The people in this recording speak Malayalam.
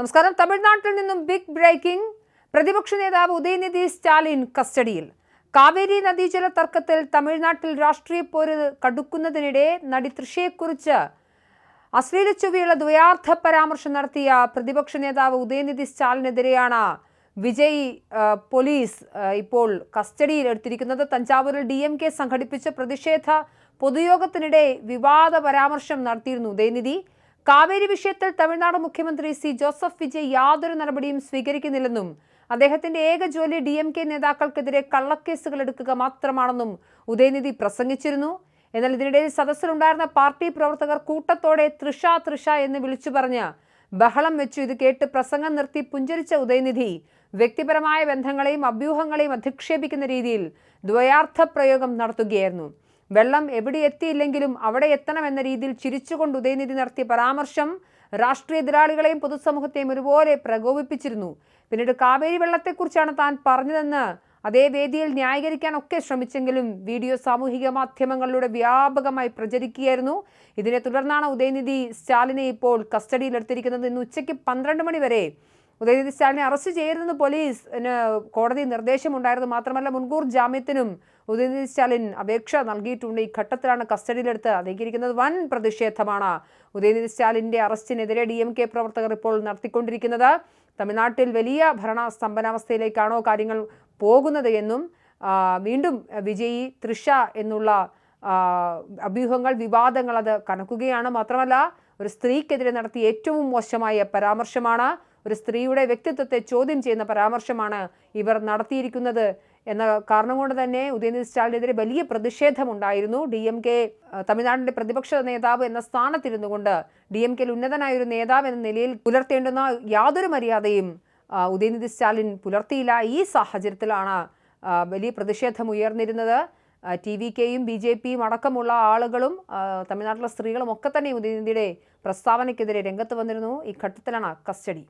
നമസ്കാരം. തമിഴ്നാട്ടിൽ നിന്നും ബിഗ് ബ്രേക്കിംഗ്. പ്രതിപക്ഷ നേതാവ് ഉദയനിധി സ്റ്റാലിൻ കസ്റ്റഡിയിൽ. കാവേരി നദീജല തർക്കത്തിൽ തമിഴ്നാട്ടിൽ രാഷ്ട്രീയ പോര് കടുക്കുന്നതിനിടെ നടി തൃഷയെക്കുറിച്ച് അശ്ലീല ചൊവ്വയുള്ള ദ്വയാർത്ഥ പരാമർശം നടത്തിയ പ്രതിപക്ഷ നേതാവ് ഉദയനിധി സ്റ്റാലിനെതിരെയാണ് വിജയ് പോലീസ് ഇപ്പോൾ കസ്റ്റഡിയിൽ എടുത്തിരിക്കുന്നത്. തഞ്ചാവൂരിൽ DMK സംഘടിപ്പിച്ച പ്രതിഷേധ പൊതുയോഗത്തിനിടെ വിവാദ പരാമർശം നടത്തിയിരുന്നു ഉദയനിധി. കാവേരി വിഷയത്തിൽ തമിഴ്നാട് മുഖ്യമന്ത്രി ജോസഫ് വിജയ് യാതൊരു നടപടിയും സ്വീകരിക്കുന്നില്ലെന്നും അദ്ദേഹത്തിന്റെ ഏക ജോലി DMK നേതാക്കൾക്കെതിരെ കള്ളക്കേസുകൾ എടുക്കുക മാത്രമാണെന്നും ഉദയനിധി പ്രസംഗിച്ചിരുന്നു. എന്നാൽ ഇതിനിടയിൽ സദസ്സിലുണ്ടായിരുന്ന പാർട്ടി പ്രവർത്തകർ കൂട്ടത്തോടെ തൃഷ എന്ന് വിളിച്ചു പറഞ്ഞ് ബഹളം വെച്ചു. ഇത് കേട്ട് പ്രസംഗം നിർത്തി പുഞ്ചിരിച്ച ഉദയനിധി വ്യക്തിപരമായ ബന്ധങ്ങളെയും അഭ്യൂഹങ്ങളെയും അധിക്ഷേപിക്കുന്ന രീതിയിൽ ദ്വയാർത്ഥ പ്രയോഗം നടത്തുകയായിരുന്നു. വെള്ളം എവിടെ എത്തിയില്ലെങ്കിലും അവിടെ എത്തണമെന്ന രീതിയിൽ ചിരിച്ചുകൊണ്ട് ഉദയനിധി നടത്തിയ പരാമർശം രാഷ്ട്രീയ എതിരാളികളെയും പൊതുസമൂഹത്തെയും ഒരുപോലെ പ്രകോപിപ്പിച്ചിരുന്നു. പിന്നീട് കാവേരി വെള്ളത്തെക്കുറിച്ചാണ് താൻ പറഞ്ഞതെന്ന് അതേ വേദിയിൽ ന്യായീകരിക്കാനൊക്കെ ശ്രമിച്ചെങ്കിലും വീഡിയോ സാമൂഹിക മാധ്യമങ്ങളിലൂടെ വ്യാപകമായി പ്രചരിക്കുകയായിരുന്നു. ഇതിനെ തുടർന്നാണ് ഉദയനിധി സ്റ്റാലിനെ ഇപ്പോൾ കസ്റ്റഡിയിലെടുത്തിരിക്കുന്നത്. ഇന്ന് ഉച്ചയ്ക്ക് 12 മണി വരെ ഉദയനിധി സ്റ്റാലിനെ അറസ്റ്റ് ചെയ്യരുതെന്ന് പോലീസിന് കോടതി നിർദ്ദേശമുണ്ടായിരുന്നു. മാത്രമല്ല മുൻകൂർ ജാമ്യത്തിനും ഉദയനിധി സ്റ്റാലിൻ അപേക്ഷ നൽകിയിട്ടുണ്ട്. ഈ ഘട്ടത്തിലാണ് കസ്റ്റഡിയിലെടുത്ത് നീക്കിയിരിക്കുന്നത്. വൻ പ്രതിഷേധമാണ് ഉദയനിധി സ്റ്റാലിൻ്റെ അറസ്റ്റിനെതിരെ DMK പ്രവർത്തകർ ഇപ്പോൾ നടത്തിക്കൊണ്ടിരിക്കുന്നത്. തമിഴ്നാട്ടിൽ വലിയ ഭരണ സ്തംഭനാവസ്ഥയിലേക്കാണോ കാര്യങ്ങൾ പോകുന്നത് എന്നും വീണ്ടും വിജയ് തൃഷ എന്നുള്ള അഭ്യൂഹങ്ങൾ വിവാദങ്ങൾ അത് കനക്കുകയാണ്. മാത്രമല്ല ഒരു സ്ത്രീക്കെതിരെ നടത്തിയ ഏറ്റവും മോശമായ പരാമർശമാണ്, ഒരു സ്ത്രീയുടെ വ്യക്തിത്വത്തെ ചോദ്യം ചെയ്യുന്ന പരാമർശമാണ് ഇവർ നടത്തിയിരിക്കുന്നത് എന്ന കാരണം കൊണ്ട് തന്നെ ഉദയനിധി സ്റ്റാലിനെതിരെ വലിയ പ്രതിഷേധമുണ്ടായിരുന്നു. DMK തമിഴ്നാടിന്റെ പ്രതിപക്ഷ നേതാവ് എന്ന സ്ഥാനത്തിരുന്നു കൊണ്ട് DMKയിൽ ഉന്നതനായ ഒരു നേതാവ് എന്ന നിലയിൽ പുലർത്തേണ്ടുന്ന യാതൊരു മര്യാദയും ഉദയനിധി സ്റ്റാലിൻ പുലർത്തിയില്ല. ഈ സാഹചര്യത്തിലാണ് വലിയ പ്രതിഷേധം ഉയർന്നിരുന്നത്. TVKയും BJPയും അടക്കമുള്ള ആളുകളും തമിഴ്നാട്ടിലെ സ്ത്രീകളും ഒക്കെ തന്നെ ഉദയനിധിയുടെ പ്രസ്താവനയ്ക്കെതിരെ രംഗത്ത് വന്നിരുന്നു. ഈ ഘട്ടത്തിലാണ് കസ്റ്റഡി.